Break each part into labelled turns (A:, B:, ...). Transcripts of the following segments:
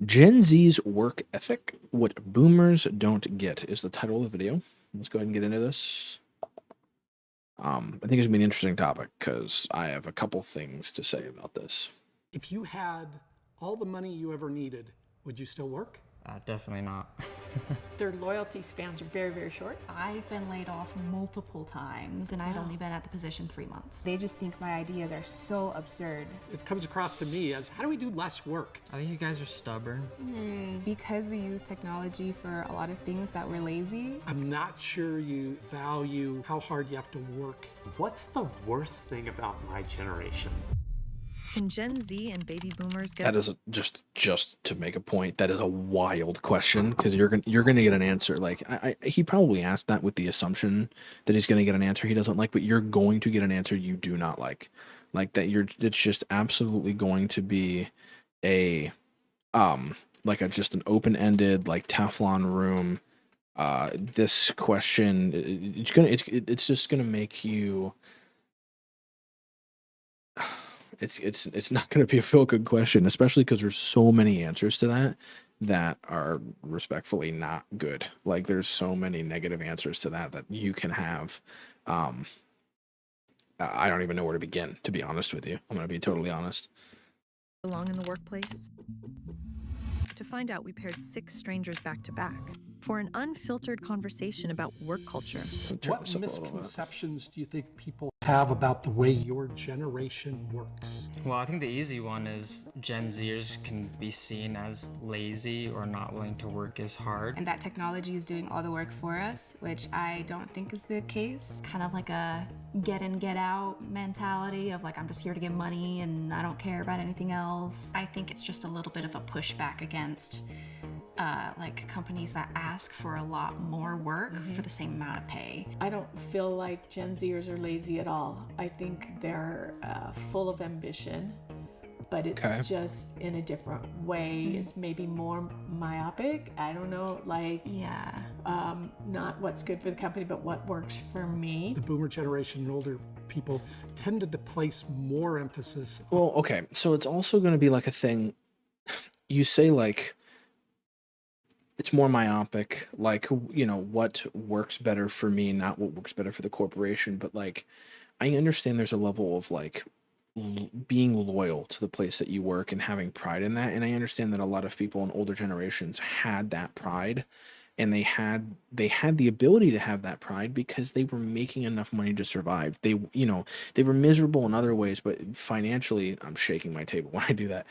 A: Gen Z's work ethic, what boomers don't get, is the title of the video. Let's go ahead and get into this. I think it's gonna be an interesting topic because I have a couple things to say about this.
B: If you had all the money you ever needed, would you still work?
C: Definitely not.
D: Their loyalty spans are very, very short.
E: I've been laid off multiple times, and I'd only been at the position 3 months.
F: They just think my ideas are so absurd.
B: It comes across to me as, how do we do less work?
C: I think you guys are stubborn.
F: Because we use technology for a lot of things that we're lazy.
B: I'm not sure you value how hard you have to work.
G: What's the worst thing about my generation?
H: Can Gen Z and baby boomers get
A: That is just to make a point. That is a wild question because you're gonna get an answer. Like he probably asked that with the assumption that he's gonna get an answer he doesn't like, but you're going to get an answer you do not like that. It's just absolutely going to be a like a just an open-ended like Teflon room. This question it's just gonna make you. It's not going to be a feel good question, especially because there's so many answers to that are respectfully not good. Like there's so many negative answers to that you can have. Um, I don't even know where to begin, to be honest with you. I'm going to be totally honest.
H: belong in the workplace? To find out, we paired 6 strangers back to back for an unfiltered conversation about work culture.
B: What misconceptions do you think people have about the way your generation works?
C: Well, I think the easy one is Gen Zers can be seen as lazy or not willing to work as hard.
F: And that technology is doing all the work for us, which I don't think is the case.
E: Kind of like a get in, get out mentality of like, I'm just here to get money and I don't care about anything else. I think it's just a little bit of a pushback against like companies that ask for a lot more work for the same amount of pay.
D: I don't feel like Gen Zers are lazy at all. I think they're full of ambition, but it's just in a different way. It's maybe more myopic. I don't know, like,
E: Yeah.
D: not what's good for the company, but what works for me.
B: The boomer generation and older people tended to place more emphasis.
A: Well, okay, so it's also going to be like a thing. You say like it's more myopic, like what works better for me, not what works better for the corporation. But like, I understand there's a level of like being loyal to the place that you work and having pride in that, and I understand that a lot of people in older generations had that pride, and they had the ability to have that pride because they were making enough money to survive. They were miserable in other ways, but financially, I'm shaking my table when I do that.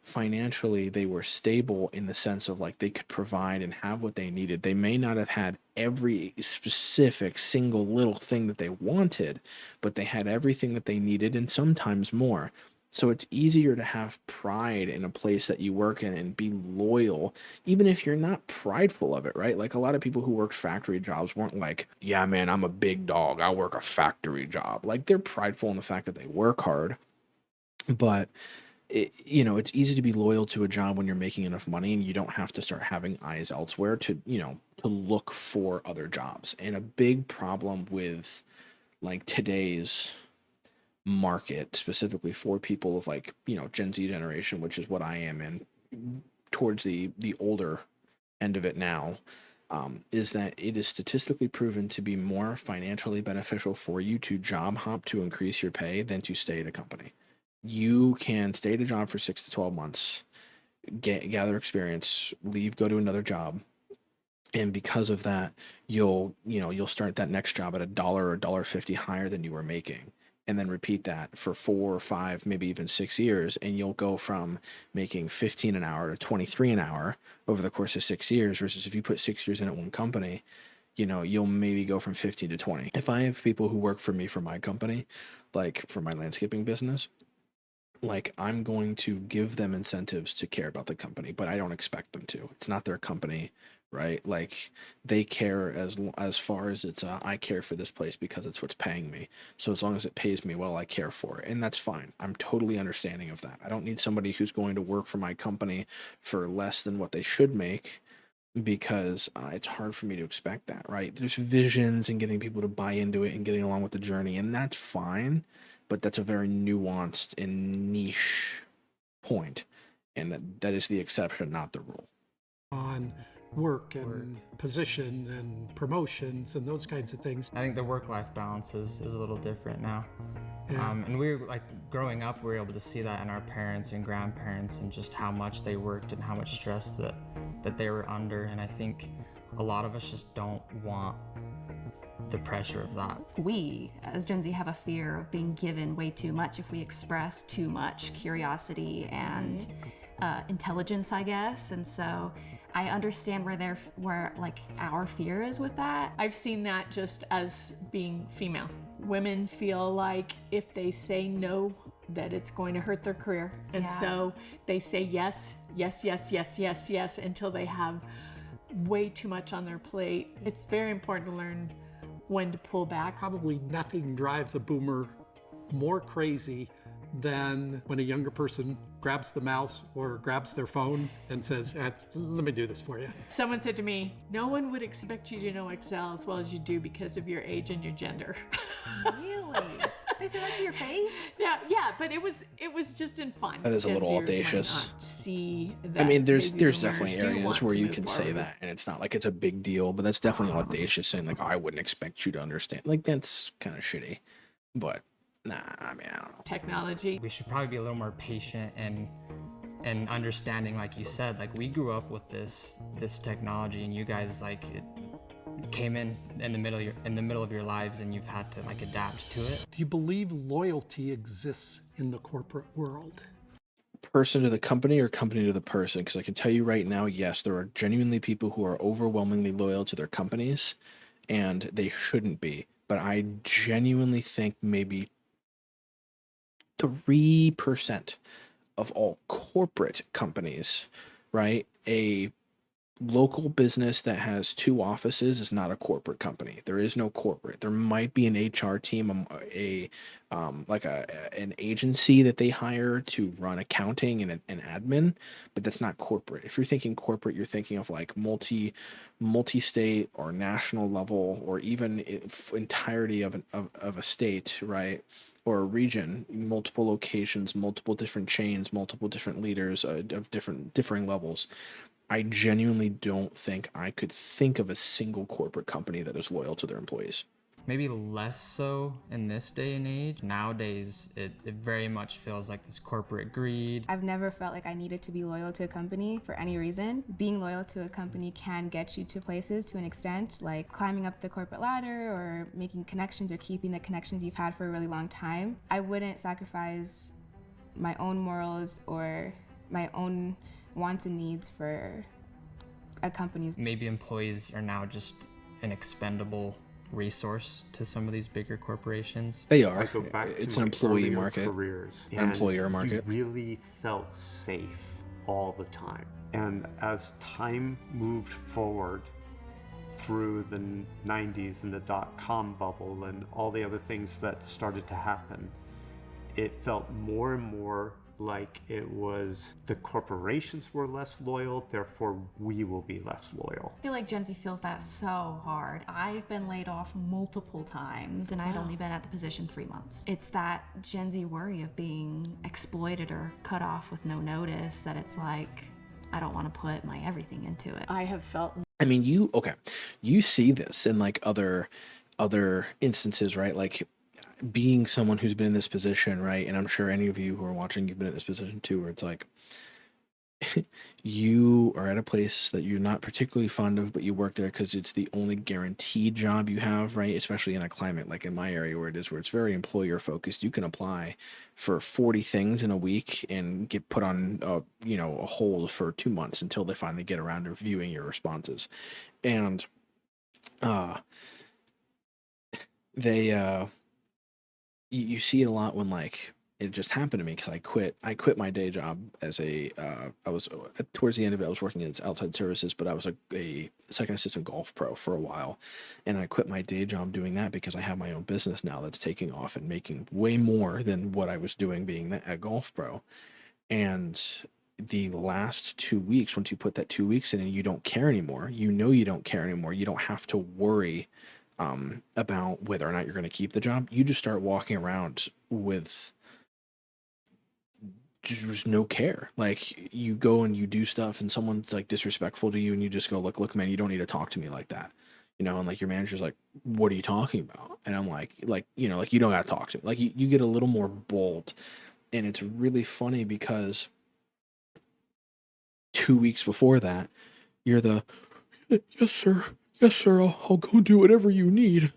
A: Financially, they were stable in the sense of like they could provide and have what they needed. They may not have had every specific single little thing that they wanted, but they had everything that they needed and sometimes more. So it's easier to have pride in a place that you work in and be loyal, even if you're not prideful of it, right? Like a lot of people who worked factory jobs weren't like, yeah, man, I'm a big dog. I work a factory job. Like they're prideful in the fact that they work hard, but it's easy to be loyal to a job when you're making enough money and you don't have to start having eyes elsewhere to look for other jobs. And a big problem with like today's market, specifically for people of like, Gen Z generation, which is what I am in, towards the older end of it now, is that it is statistically proven to be more financially beneficial for you to job hop to increase your pay than to stay at a company. You can stay at a job for 6 to 12 months, gather experience, leave, go to another job, and because of that, you'll start that next job at $1 or $1.50 higher than you were making, and then repeat that for 4 or 5, maybe even 6 years, and you'll go from making 15 an hour to 23 an hour over the course of 6 years. Versus if you put 6 years in at one company, you'll maybe go from 15 to 20. If I have people who work for me for my company, like for my landscaping business, like I'm going to give them incentives to care about the company, but I don't expect them to. It's not their company, right? Like they care as far as it's I care for this place because it's what's paying me. So as long as it pays me well, I care for it, and that's fine. I'm totally understanding of that. I don't need somebody who's going to work for my company for less than what they should make because it's hard for me to expect that, right? There's visions and getting people to buy into it and getting along with the journey, and that's fine, but that's a very nuanced and niche point. and that is the exception, not the rule.
B: On work and position and promotions and those kinds of things.
C: I think the work-life balance is a little different now.
B: Yeah.
C: And we were like growing up, we were able to see that in our parents and grandparents and just how much they worked and how much stress that they were under. And I think a lot of us just don't want the pressure of that.
E: We, as Gen Z, have a fear of being given way too much if we express too much curiosity and intelligence, I guess. And so I understand where like our fear is with that.
D: I've seen that just as being female. Women feel like if they say no, that it's going to hurt their career. And so they say yes, yes, yes, yes, yes, yes, until they have way too much on their plate. It's very important to learn when to pull back.
B: Probably nothing drives a boomer more crazy than when a younger person grabs the mouse or grabs their phone and says, let me do this for you.
D: Someone said to me, no one would expect you to know Excel as well as you do because of your age and your gender.
E: Really? They say that to your face?
D: Yeah, but it was just in fun.
A: That is a
D: Gen
A: little
D: Zers might
A: audacious.
D: not see that
A: I mean, there's
D: baby boomers
A: definitely
D: do
A: areas
D: want
A: where
D: to
A: you
D: move
A: can say
D: forward.
A: that, and it's not like it's a big deal, but that's definitely audacious, saying like, oh, I wouldn't expect you to understand. Like, that's kind of shitty. But nah, I mean, I don't know.
D: Technology.
C: We should probably be a little more patient and understanding, like you said. Like, we grew up with this technology, and you guys, like, it came in the middle of your lives, and you've had to like adapt to it.
B: Do you believe loyalty exists in the corporate world?
A: Person to the company or company to the person? Because I can tell you right now, yes, there are genuinely people who are overwhelmingly loyal to their companies, and they shouldn't be. But I genuinely think maybe 3% of all corporate companies, right? A local business that has 2 offices is not a corporate company. There is no corporate. There might be an HR team, an agency that they hire to run accounting and admin, but that's not corporate. If you're thinking corporate, you're thinking of like multi-state or national level, or even entirety of a state, right? Or a region, multiple locations, multiple different chains, multiple different leaders of differing levels. I genuinely don't think I could think of a single corporate company that is loyal to their employees.
C: Maybe less so in this day and age. Nowadays, it very much feels like this corporate greed.
F: I've never felt like I needed to be loyal to a company for any reason. Being loyal to a company can get you to places to an extent, like climbing up the corporate ladder or making connections or keeping the connections you've had for a really long time. I wouldn't sacrifice my own morals or my own wants and needs for a company's.
C: Maybe employees are now just an expendable resource to some of these bigger corporations.
A: They
G: I
A: are.
G: go back to
A: It's an
G: my
A: employee
G: earlier
A: market.
G: careers,
A: An
G: and
A: employer market.
G: You really felt safe all the time. And as time moved forward through the 90s and the dot-com bubble and all the other things that started to happen, it felt more and more like it was the corporations were less loyal, therefore we will be less loyal.
E: I feel like Gen Z feels that so hard. I've been laid off multiple times and I'd only been at the position 3 months. It's that Gen Z worry of being exploited or cut off with no notice that it's like, I don't want to put my everything into it.
D: I have felt
A: I mean, you see this in like other instances, right? Like being someone who's been in this position, right? And I'm sure any of you who are watching, you've been in this position too, where it's like you are at a place that you're not particularly fond of, but you work there because it's the only guaranteed job you have, right? Especially in a climate like in my area where it's very employer focused. You can apply for 40 things in a week and get put on a hold for 2 months until they finally get around to reviewing your responses. And you see it a lot when like it just happened to me because I quit my day job as I was towards the end of it, I was working as outside services, but I was a second assistant golf pro for a while, and I quit my day job doing that because I have my own business now that's taking off and making way more than what I was doing being a golf pro. And the last 2 weeks, once you put that 2 weeks in and you don't care anymore, you don't care anymore, you don't have to worry about whether or not you're going to keep the job. You just start walking around with just no care. Like you go and you do stuff and someone's like disrespectful to you and you just go, look, man, you don't need to talk to me like that. And like your manager's like, what are you talking about? And I'm like, you don't gotta talk to me. Like you get a little more bold. And it's really funny because 2 weeks before that, you're the, yes, sir. Yes, sir. I'll go do whatever you need.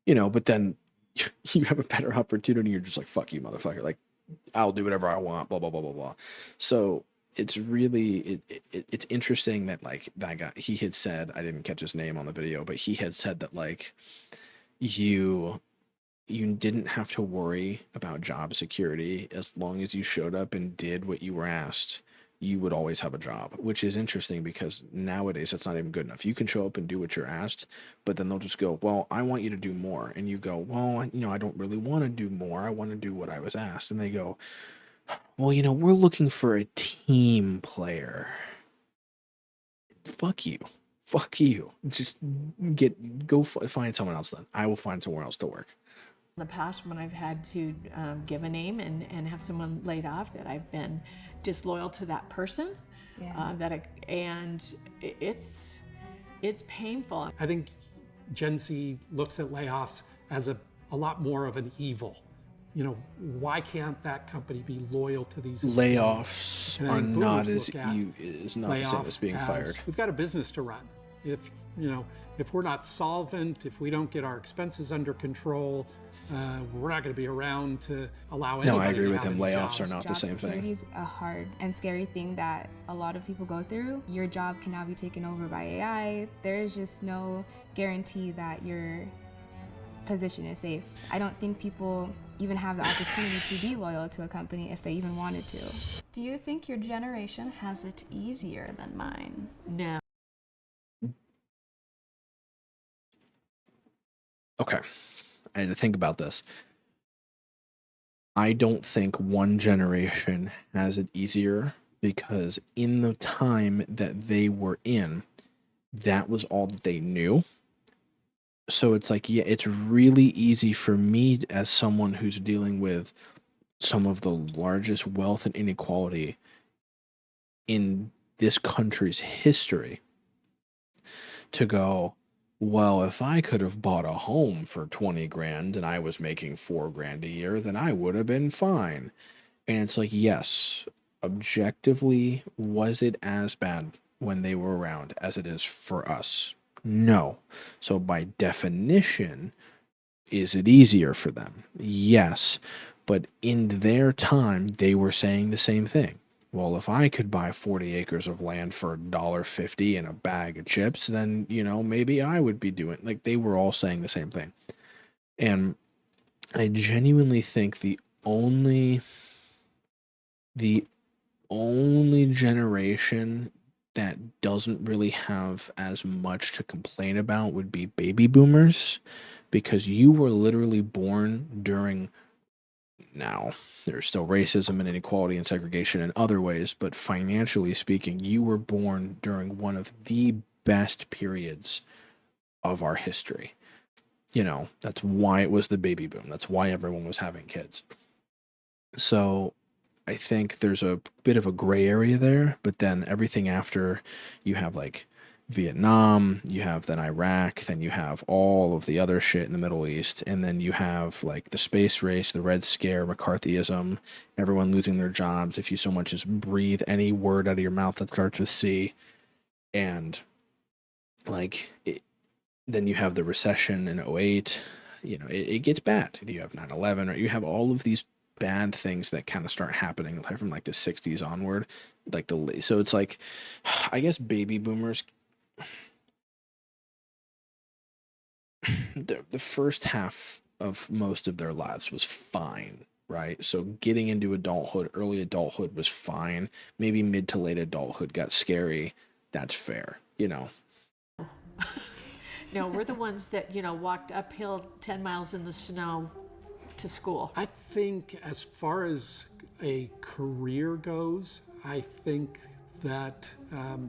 A: But then you have a better opportunity. You're just like, fuck you, motherfucker. Like, I'll do whatever I want, blah, blah, blah, blah, blah. So it's really, it's interesting that like that guy, he had said, I didn't catch his name on the video, but he had said that like you didn't have to worry about job security as long as you showed up and did what you were asked. You would always have a job, which is interesting because nowadays that's not even good enough. You can show up and do what you're asked, but then they'll just go, well, I want you to do more. And you go, well, I don't really want to do more. I want to do what I was asked. And they go, well, we're looking for a team player. Fuck you. Fuck you. Just go find someone else then. I will find somewhere else to work.
D: In the past, when I've had to give a name and have someone laid off, that I've been disloyal to that person, it's painful.
B: I think Gen Z looks at layoffs as a lot more of an evil. Why can't that company be loyal to these
A: layoffs
B: employees?
A: Are not
B: as
A: is not the same as being fired.
B: We've got a business to run. If we're not solvent, if we don't get our expenses under control, we're not going to be around to allow anybody.
A: No, I agree
B: to
A: with
B: have
A: him.
B: any
A: Layoffs
B: jobs.
A: are not the same thing.
F: Security is a hard and scary thing that a lot of people go through. Your job can now be taken over by AI. There is just no guarantee that your position is safe. I don't think people even have the opportunity to be loyal to a company if they even wanted to.
E: Do you think your generation has it easier than mine?
D: No.
A: Okay, I had to think about this. I don't think one generation has it easier because in the time that they were in, that was all that they knew. So it's like, yeah, it's really easy for me as someone who's dealing with some of the largest wealth and inequality in this country's history to go, well, if I could have bought a home for 20 grand and I was making 4 grand a year, then I would have been fine. And it's like, yes, objectively, was it as bad when they were around as it is for us? No. So by definition, is it easier for them? Yes. But in their time, they were saying the same thing. Well, if I could buy 40 acres of land for $1.50 and a bag of chips, then, maybe I would be doing, like, they were all saying the same thing. And I genuinely think the only generation that doesn't really have as much to complain about would be baby boomers, because you were literally born during, now there's still racism and inequality and segregation in other ways, but financially speaking, you were born during one of the best periods of our history. That's why it was the baby boom. That's why everyone was having kids. So I think there's a bit of a gray area there, but then everything after, you have like Vietnam, you have then Iraq, then you have all of the other shit in the Middle East, and then you have like the space race, the Red Scare, McCarthyism, everyone losing their jobs if you so much as breathe any word out of your mouth that starts with C, and then you have the recession in 08, it gets bad. You have 9/11, or you have all of these bad things that kind of start happening from like the 60s onward, so it's like, I guess baby boomers, the first half of most of their lives was fine, right? So getting into adulthood, early adulthood was fine. Maybe mid to late adulthood got scary. That's fair,
D: No, we're the ones that, walked uphill 10 miles in the snow to school.
B: I think as far as a career goes, I think that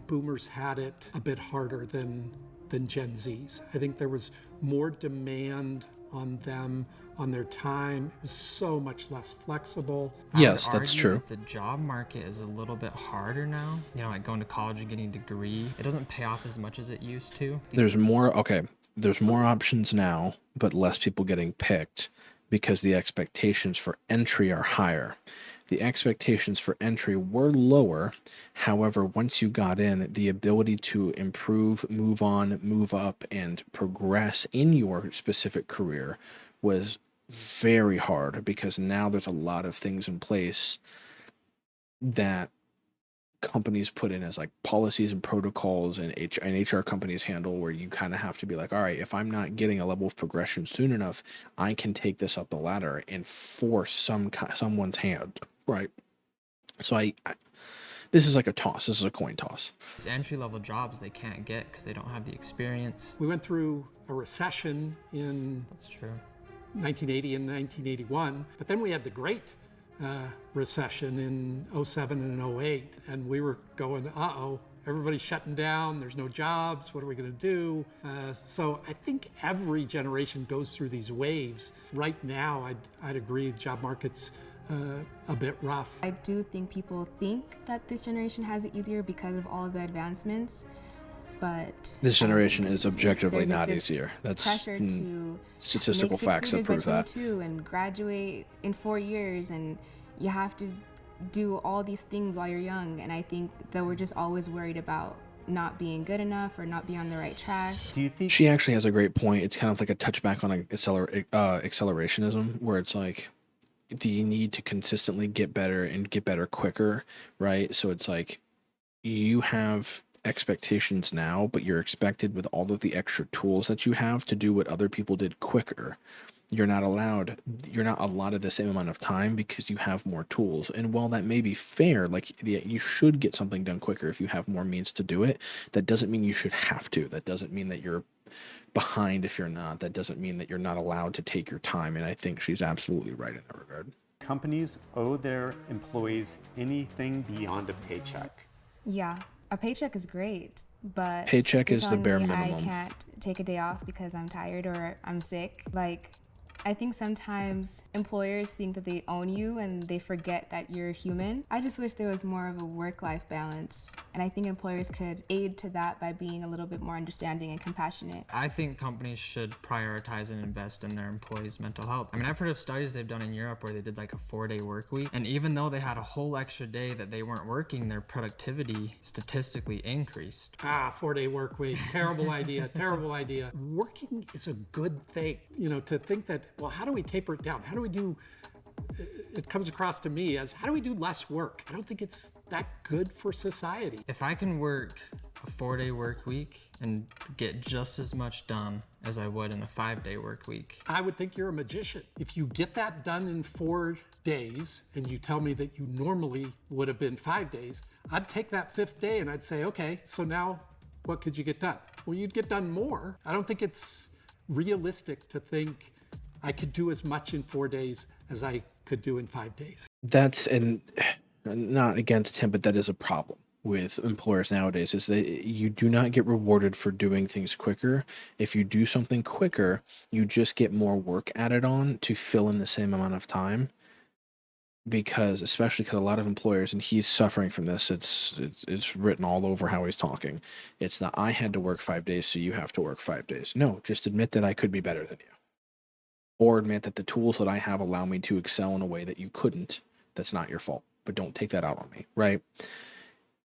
B: boomers had it a bit harder than Gen Zs. I think there was more demand on them, on their time. It was so much less flexible.
A: Yes,
C: I would
A: that's
C: argue
A: true.
C: that the job market is a little bit harder now. You know, like going to college and getting a degree, it doesn't pay off as much as it used to.
A: There's more options now, but less people getting picked because the expectations for entry are higher. The expectations for entry were lower. However, once you got in, the ability to improve, move on, move up, and progress in your specific career was very hard because now there's a lot of things in place that companies put in as like policies and protocols and HR companies handle, where you kind of have to be like, all right, if I'm not getting a level of progression soon enough, I can take this up the ladder and force someone's hand, right? So I this is like a toss. This is a coin toss.
C: It's entry-level jobs they can't get because they don't have the experience.
B: We went through a recession in
C: That's true.
B: 1980 and 1981, but then we had the Great Recession in 07 and 08, and we were going, uh-oh, everybody's shutting down, there's no jobs, what are we going to do? So I think every generation goes through these waves. Right now, I'd agree, job market's a bit rough.
F: I do think people think that this generation has it easier because of all of the advancements, but
A: This generation is objectively
F: there's, like,
A: not
F: this
A: easier. That's
F: pressure to
A: statistical
F: make six
A: facts that
F: figures by
A: prove that.
F: 22 and graduate in 4 years, and you have to do all these things while you're young. And I think that we're just always worried about not being good enough or not being on the right track.
G: Do you think
A: She actually has a great point. It's kind of like a touchback on accelerationism, where it's like the need to consistently get better and get better quicker, right? So it's like you have expectations now, but you're expected with all of the extra tools that you have to do what other people did quicker. You're not allotted the same amount of time because you have more tools. And while that may be fair, like you should get something done quicker if you have more means to do it, that doesn't mean you should have to. That doesn't mean that you're behind if you're not. That doesn't mean that you're not allowed to take your time. And I think she's absolutely right in that regard.
G: companies owe their employees anything beyond a paycheck?
F: Yeah, a paycheck is great, but
A: Paycheck
F: you're
A: is the
F: telling
A: bare
F: me
A: minimum.
F: I can't take a day off because I'm tired or I'm sick. Like, I think sometimes employers think that they own you and they forget that you're human. I just wish there was more of a work-life balance, and I think employers could aid to that by being a little bit more understanding and compassionate.
C: I think companies should prioritize and invest in their employees' mental health. I mean, I've heard of studies they've done in Europe where they did like a 4-day work week, and even though they had a whole extra day that they weren't working, their productivity statistically increased.
B: 4-day work week, terrible idea, terrible idea. Working is a good thing, to think that, well, how do we taper it down? How do we do, it comes across to me as, how do we do less work? I don't think it's that good for society.
C: If I can work a 4-day work week and get just as much done as I would in a 5-day work week,
B: I would think you're a magician. If you get that done in 4 days and you tell me that you normally would have been 5 days, I'd take that 5th day and I'd say, okay, so now what could you get done? Well, you'd get done more. I don't think it's realistic to think I could do as much in 4 days as I could do in 5 days.
A: That's, and not against him, but that is a problem with employers nowadays, is that you do not get rewarded for doing things quicker. If you do something quicker, you just get more work added on to fill in the same amount of time. Especially because a lot of employers, and he's suffering from this, it's written all over how he's talking. It's that I had to work 5 days, so you have to work 5 days. No, just admit that I could be better than you. Or admit that the tools that I have allow me to excel in a way that you couldn't. That's not your fault, but don't take that out on me, right?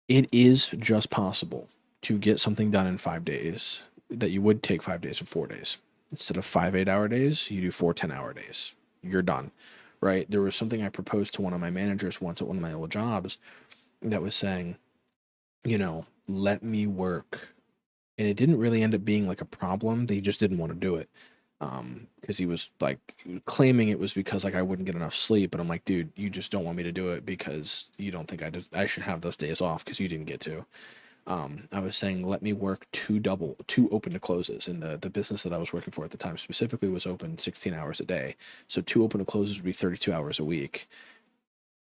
A: It is just possible to get something done in 5 days that you would take 5 days or 4 days. Instead of 5 8-hour days, you do 4 10-hour days. You're done, right? There was something I proposed to one of my managers once at one of my old jobs that was saying, let me work. And it didn't really end up being like a problem. They just didn't want to do it. Because he was like claiming it was because like I wouldn't get enough sleep, and I'm like, dude, you just don't want me to do it because you don't think I should have those days off because you didn't get to. I was saying, let me work two open to closes, and the business that I was working for at the time specifically was open 16 hours a day. So 2 open to closes would be 32 hours a week.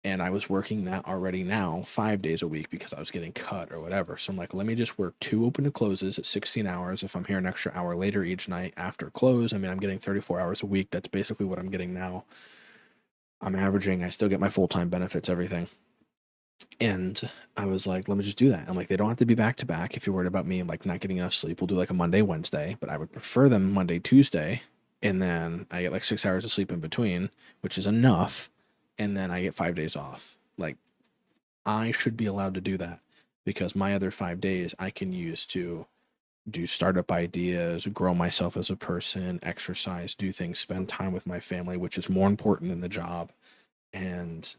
A: And I was working that already now 5 days a week because I was getting cut or whatever. So I'm like, let me just work 2 open to closes at 16 hours. If I'm here an extra hour later each night after close, I mean, I'm getting 34 hours a week. That's basically what I'm getting now. I'm averaging, I still get my full-time benefits, everything. And I was like, let me just do that. I'm like, they don't have to be back to back. If you're worried about me like not getting enough sleep, we'll do like a Monday, Wednesday, but I would prefer them Monday, Tuesday. And then I get like 6 hours of sleep in between, which is enough. And then I get 5 days off. Like, I should be allowed to do that because my other 5 days I can use to do startup ideas, grow myself as a person, exercise, do things, spend time with my family, which is more important than the job. And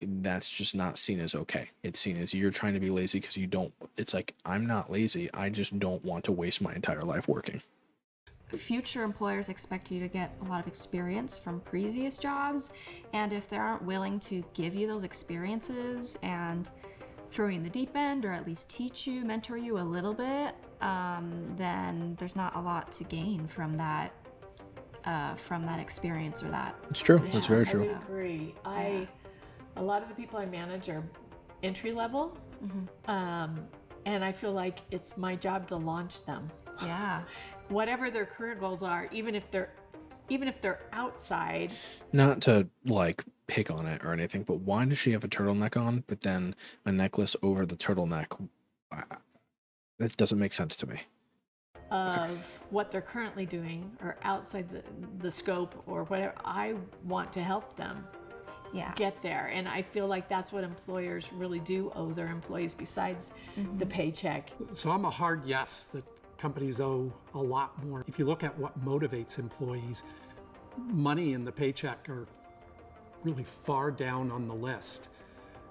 A: that's just not seen as okay. It's seen as you're trying to be lazy because you don't. It's like, I'm not lazy. I just don't want to waste my entire life working.
E: Future employers expect you to get a lot of experience from previous jobs, and if they aren't willing to give you those experiences and throw you in the deep end, or at least teach you, mentor you a little bit, then there's not a lot to gain from that experience or that.
A: It's true.
E: position.
A: That's very
D: I
A: true.
D: would agree. A lot of the people I manage are entry level, and I feel like it's my job to launch them.
E: Yeah.
D: Whatever their career goals are, even if they're outside.
A: Not to like pick on it or anything, but why does she have a turtleneck on, but then a necklace over the turtleneck? That doesn't make sense to me.
D: Of what they're currently doing or outside the scope or whatever, I want to help them get there. And I feel like that's what employers really do owe their employees besides the paycheck.
B: So I'm a hard yes that companies owe a lot more. If you look at what motivates employees, money and the paycheck are really far down on the list.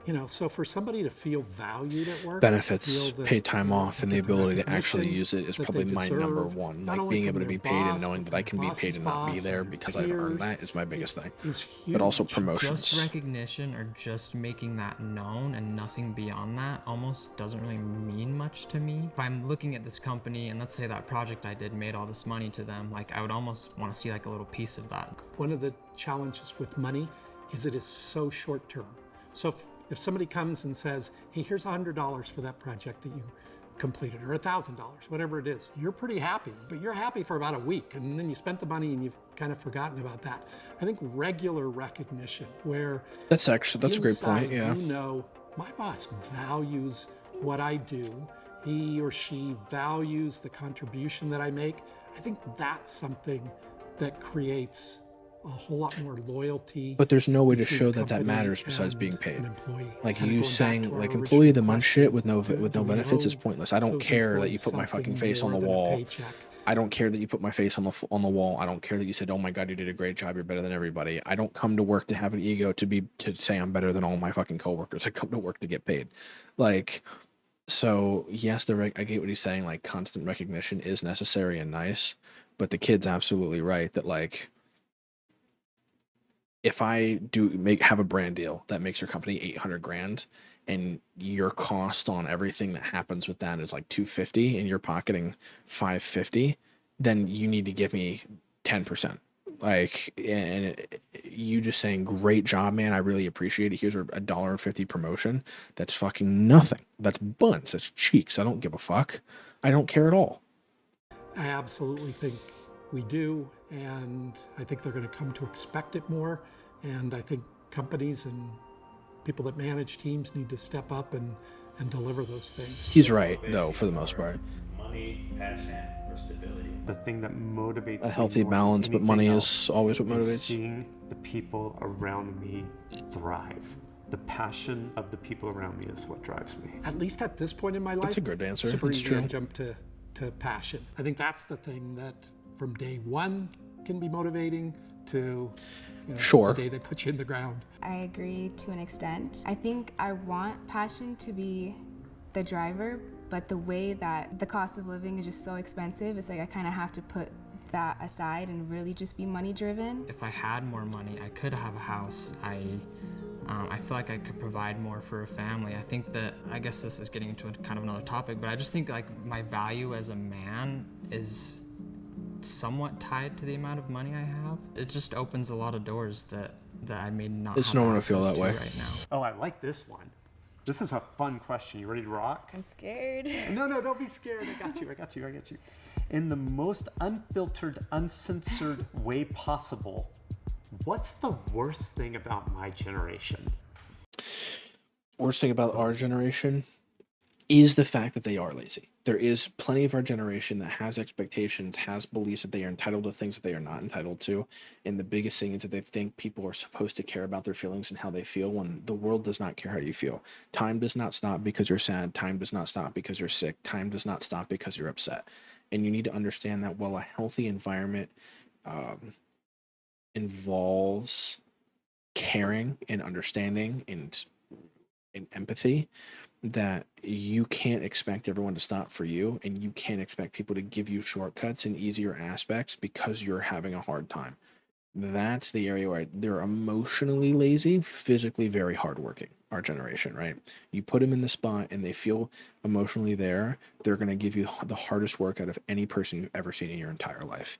B: You know, so for somebody to feel valued at work,
A: Benefits,
B: feel that,
A: paid time off, and the
B: get the
A: ability to actually
B: recognition
A: use it is
B: that
A: probably
B: they
A: my number
B: deserve,
A: one.
B: not
A: Like
B: only
A: being
B: from
A: able to
B: their
A: be paid and
B: boss,
A: knowing
B: but
A: that I
B: their
A: can be paid
B: boss's
A: and not be
B: boss
A: there
B: and
A: because I've earned
B: peers
A: that is my biggest thing.
B: is
A: But also
B: huge.
A: promotions.
C: Just recognition or just making that known and nothing beyond that almost doesn't really mean much to me. If I'm looking at this company and let's say that project I did made all this money to them, like I would almost want to see like a little piece of that.
B: One of the challenges with money is it is so short term. So if somebody comes and says, hey, here's $100 for that project that you completed, or $1,000, whatever it is, you're pretty happy, but you're happy for about a week, and then you spent the money and you've kind of forgotten about that. I think regular recognition where
A: That's a great point.
B: inside
A: Yeah.
B: you know, my boss values what I do. He or she values the contribution that I make. I think that's something that creates a whole lot more loyalty.
A: But there's no way to
B: between
A: show
B: a
A: that
B: company
A: matters besides
B: and
A: being paid.
B: an employee.
A: Like
B: Kinda
A: you
B: going back
A: saying
B: to our
A: like
B: original
A: employee of the month
B: question,
A: shit with no
B: do we
A: benefits is
B: owe
A: pointless. I don't
B: those
A: care that you
B: employees
A: put my fucking
B: something
A: face on the
B: more than a
A: wall.
B: paycheck?
A: I don't care that you put my face on the wall. I don't care that you said, "Oh my God, you did a great job. You're better than everybody." I don't come to work to have an ego to say I'm better than all my fucking coworkers. I come to work to get paid. Like, so yes, I get what he's saying. Like, constant recognition is necessary and nice, but the kid's absolutely right that like, if I have a brand deal that makes your company 800 grand and your cost on everything that happens with that is like 250 and you're pocketing 550, then you need to give me 10%. Like, and you just saying, great job, man. I really appreciate it. Here's a $1.50 promotion. That's fucking nothing. That's buns. That's cheeks. I don't give a fuck. I don't care at all.
B: I absolutely think we do, and I think they're going to come to expect it more. And I think companies and people that manage teams need to step up and deliver those things.
A: He's right, though, for the most part.
I: Money, passion, or stability.
G: The thing that motivates
A: A healthy
G: me more than
A: balance, but
G: anything
A: money
G: else
A: is always what
G: is
A: motivates.
G: seeing the people around me thrive. The passion of the people around me is what drives me.
B: At least at this point in my life,
A: That's a good answer.
B: super
A: It's
B: easy
A: true.
B: to jump to passion. I think that's the thing that from day one can be motivating to
A: Sure.
B: the day they put you in the ground.
F: I agree to an extent. I think I want passion to be the driver, but the way that the cost of living is just so expensive, it's like I kind of have to put that aside and really just be money driven.
C: If I had more money, I could have a house. I feel like I could provide more for a family. I think that, I guess this is getting into a kind of another topic, but I just think like my value as a man is somewhat tied to the amount of money I have. It just opens a lot of doors that that I may not
A: It's
C: have
A: normal to
C: access
A: feel that way.
C: right now.
G: Oh, I like this one. This is a fun question. You ready to rock?
F: I'm scared.
G: No, don't be scared. I got you. In the most unfiltered, uncensored way possible, what's the worst thing about my generation?
A: Worst thing about our generation is the fact that they are lazy. There is plenty of our generation that has expectations, has beliefs that they are entitled to things that they are not entitled to. And the biggest thing is that they think people are supposed to care about their feelings and how they feel, when the world does not care how you feel. Time does not stop because you're sad. Time does not stop because you're sick. Time does not stop because you're upset. And you need to understand that while a healthy environment involves caring and understanding and empathy, that you can't expect everyone to stop for you, and you can't expect people to give you shortcuts and easier aspects because you're having a hard time. That's the area where they're emotionally lazy, physically very hardworking. Our generation, right? You put them in the spot and they feel emotionally there, they're going to give you the hardest work out of any person you've ever seen in your entire life.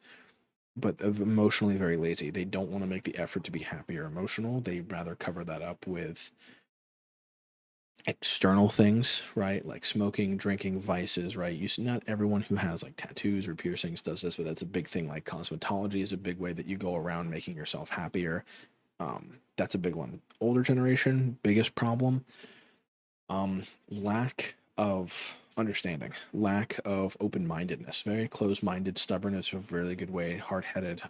A: But emotionally very lazy. They don't want to make the effort to be happy or emotional. They'd rather cover that up with external things, right? Like smoking, drinking, vices, right? You see, not everyone who has like tattoos or piercings does this, but that's a big thing. Like cosmetology is a big way that you go around making yourself happier. That's a big one. Older generation, biggest problem, lack of understanding, lack of open-mindedness, very closed-minded. Stubbornness, a really good way, hard-headed,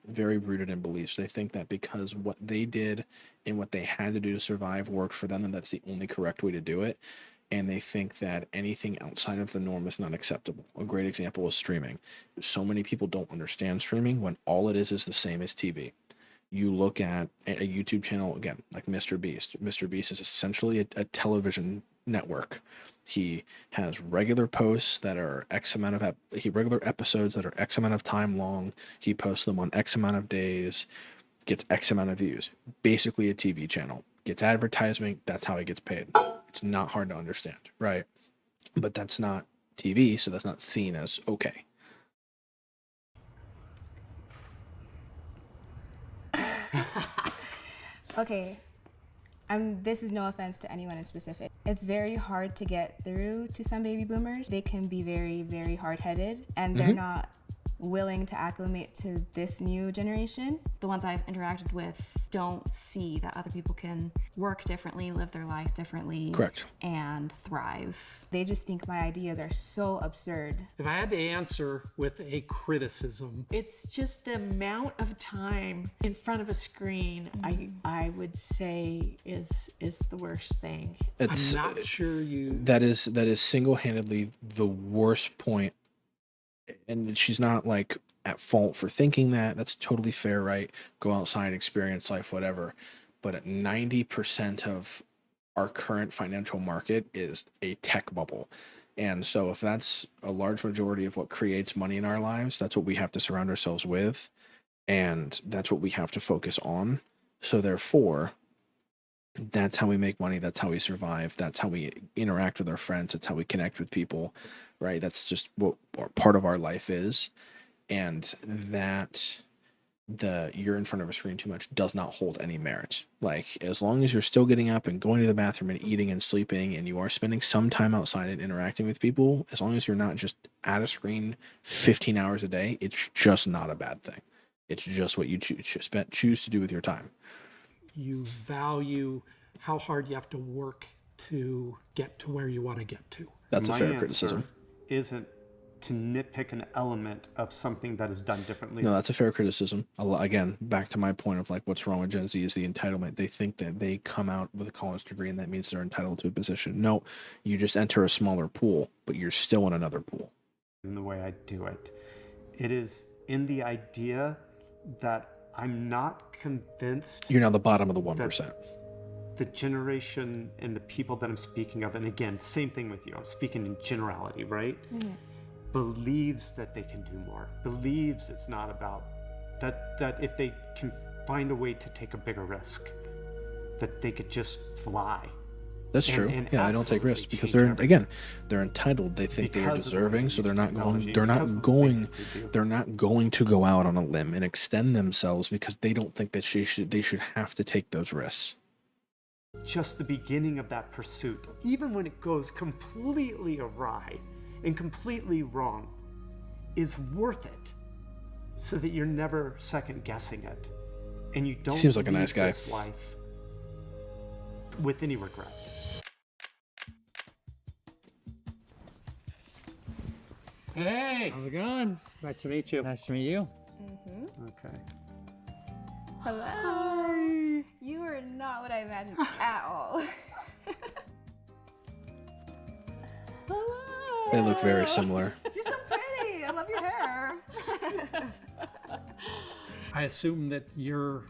A: very rooted in beliefs. They think that because what they did and what they had to do to survive worked for them, and that's the only correct way to do it. And they think that anything outside of the norm is not acceptable. A great example is streaming. So many people don't understand streaming when all it is the same as TV. You look at a YouTube channel, again, like Mr. Beast. Mr. Beast is essentially a television network. He has regular posts that are X amount of regular episodes that are X amount of time long. He posts them on X amount of days, gets X amount of views. Basically a TV channel. Gets advertisement, that's how he gets paid. It's not hard to understand, right? But that's not TV, so that's not seen as okay.
F: Okay, this is no offense to anyone in specific. It's very hard to get through to some baby boomers. They can be very, very hard-headed, and they're not willing to acclimate to this new generation.
E: The ones I've interacted with don't see that other people can work differently, live their life differently,
A: Correct,
E: and thrive.
F: They just think my ideas are so absurd.
B: If I had to answer with a criticism,
D: It's just the amount of time in front of a screen, I would say is the worst thing.
A: it's
B: I'm not sure you.
A: that is single-handedly the worst point. And she's not like at fault for thinking that. That's totally fair, right? Go outside, experience life, whatever. But at 90% of our current financial market is a tech bubble. And so if that's a large majority of what creates money in our lives, that's what we have to surround ourselves with. And that's what we have to focus on. So therefore, that's how we make money. That's how we survive. That's how we interact with our friends. That's how we connect with people, right? That's just what part of our life is. And that you're in front of a screen too much does not hold any merit. Like, as long as you're still getting up and going to the bathroom and eating and sleeping, and you are spending some time outside and interacting with people, as long as you're not just at a screen 15 hours a day, it's just not a bad thing. It's just what you choose to do with your time.
B: You value how hard you have to work to get to where you want to get to.
A: That's a
G: My
A: fair
G: answer
A: criticism.
G: Isn't to nitpick an element of something that is done differently.
A: No, that's a fair criticism. Again, back to my point of like what's wrong with Gen Z is the entitlement. They think that they come out with a college degree and that means they're entitled to a position. No, you just enter a smaller pool, but you're still in another pool.
G: In the way I do it. It is in the idea that I'm not convinced
A: You're now the bottom of the 1%.
G: the generation and the people that I'm speaking of, and again, same thing with you, I'm speaking in generality, right? Believes that they can do more, believes it's not about that if they can find a way to take a bigger risk, that they could just fly.
A: That's
G: And-
A: true.
G: and
A: Yeah, I don't take
G: absolutely
A: risks because
G: change
A: they're
G: everything.
A: again, they're entitled. They think they are
G: Because of the way
A: deserving,
G: they
A: so they're
G: use
A: not
G: technology,
A: going. They're
G: because
A: not
G: of the
A: going.
G: things that they do.
A: They're not going to go out on a limb and extend themselves because they don't think that they should have to take those risks.
G: Just the beginning of that pursuit, even when it goes completely awry and completely wrong, is worth it so that you're never second guessing it. And you don't
A: Seems like a
G: leave
A: nice guy.
G: this life with any regret.
J: Hey!
C: How's it going?
J: Nice to meet you.
C: Nice to meet you.
G: Okay.
F: Hello. You are not what I imagined at all. Hello.
A: They look very similar.
F: You're so pretty. I love your hair.
B: I assume that you're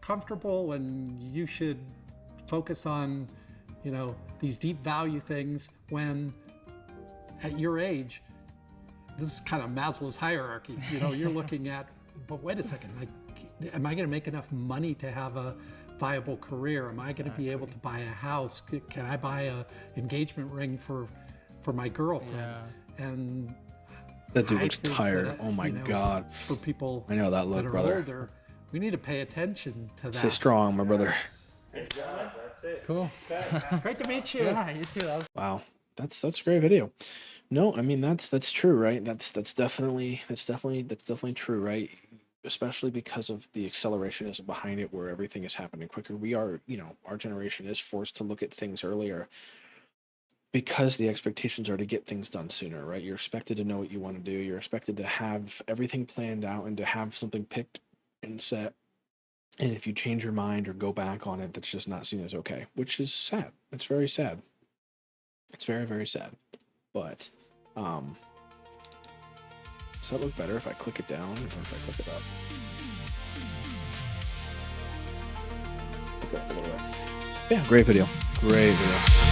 B: comfortable and you should focus on, you know, these deep value things when at your age, this is kind of Maslow's hierarchy. You know, you're looking at, but wait a second, like, am I going to make enough money to have a viable career? Am I going to be able to buy a house? Can I buy a engagement ring for my girlfriend?
C: Yeah.
B: And
A: That dude
B: I
A: looks
B: think
A: tired.
B: that,
A: Oh my
B: you know,
A: God.
B: For people
A: I know that look,
B: that are
A: brother.
B: older, we need to pay attention to that.
A: Stay strong, my brother.
I: Good job. That's it.
C: Cool.
B: Great to meet you.
C: Yeah, you too. That was
A: Wow, that's a great video. No, I mean that's true, right? That's definitely true, right? Especially because of the accelerationism behind it, where everything is happening quicker. We are, you know, our generation is forced to look at things earlier because the expectations are to get things done sooner, right? You're expected to know what you want to do. You're expected to have everything planned out and to have something picked and set. And if you change your mind or go back on it, that's just not seen as okay, which is sad. It's very sad. It's very, very sad. But, does that look better if I click it down or if I click it up? Okay, a little bit. Yeah, great video. Great video.